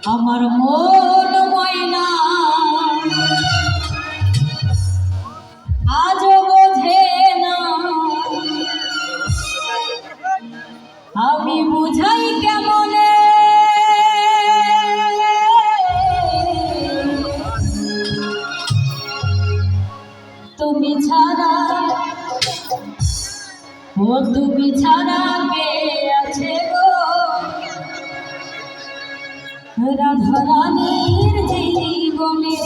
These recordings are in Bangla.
আমার মন ময়না আজ বোঝে না, আমি বুঝাই কেমনে তুমি ছাড়া, ও তুমি ছাড়া কে আছে গো রাধারানীর জীবনে।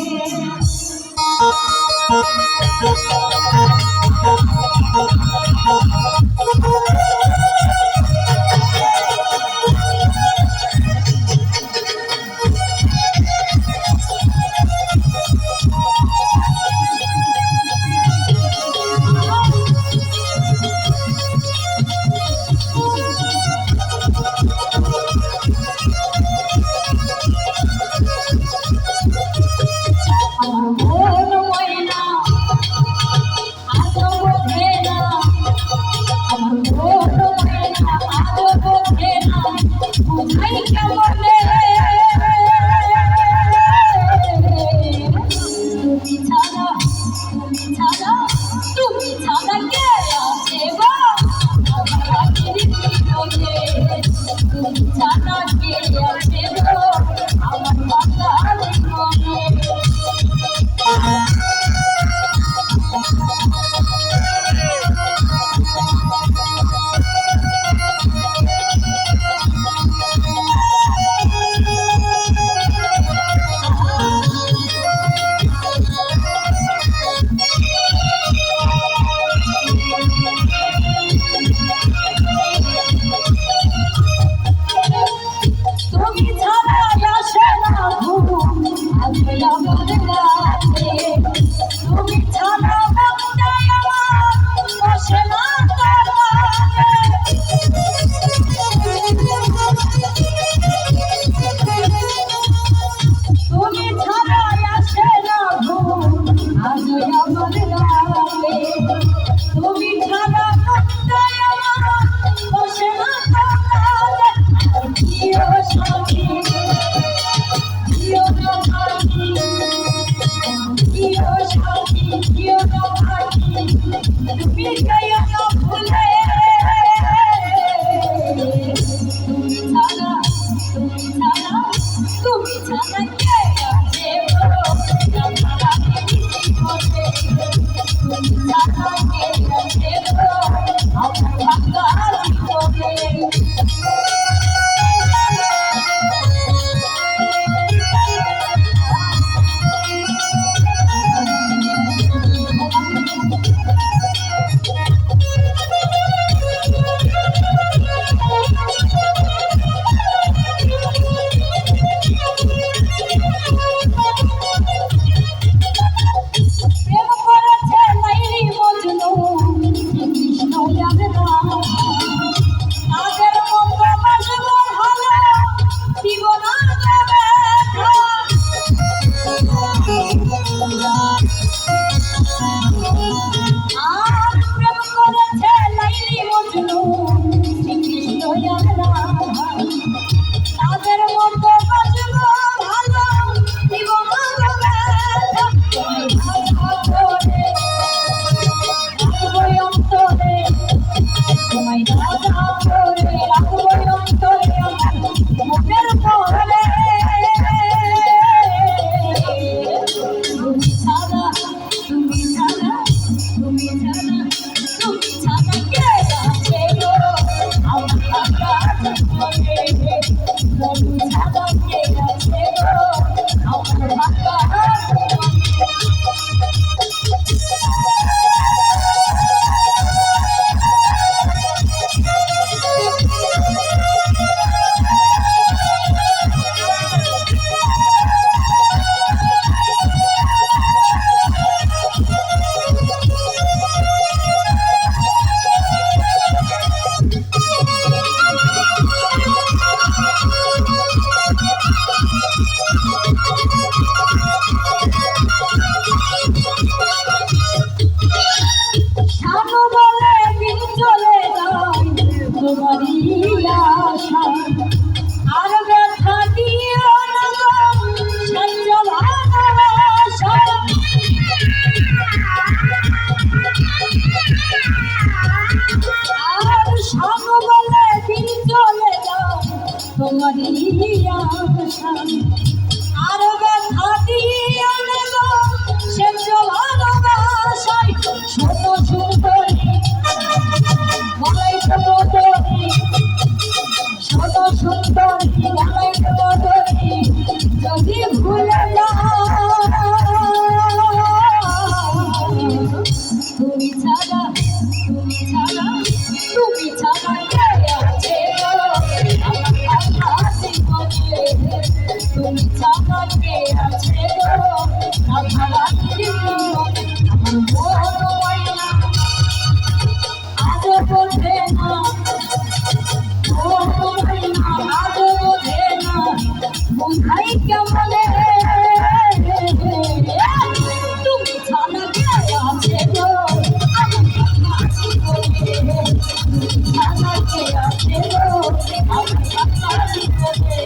তোমারই আশা আর ব্যথা দিয়ে নেব সে ভালোবাসায় শত সুন্দরী গলায় তোমারি শত সুন্দরী গলায় তোমারি যদি ভুলে যাও তুমি ছাড়া তুমি ছাড়া তুমি ছাড়া কে আছে আমার জীবনে তুমি ছাড়া কে আছে আমার জীবনে আমার মন আজ বোঝে না আজ বোঝে না বুঝাই কেমনে তুমি ছাড়া কে আছে গো আমার জীবনে তুমি ছাড়া কে আছে গো আমার জীবনে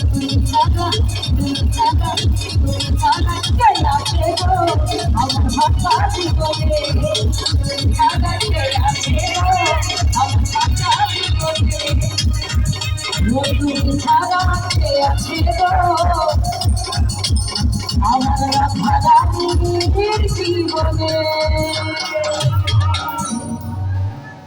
তুমি ছাড়া তুমি ছাড়া তুমি ছাড়া কে আছে গো আমার জীবনে তুমি ছাড়া কে আছে গো আমার জীবনে তুমি ছাড়া কে আছে গো আমার জীবনে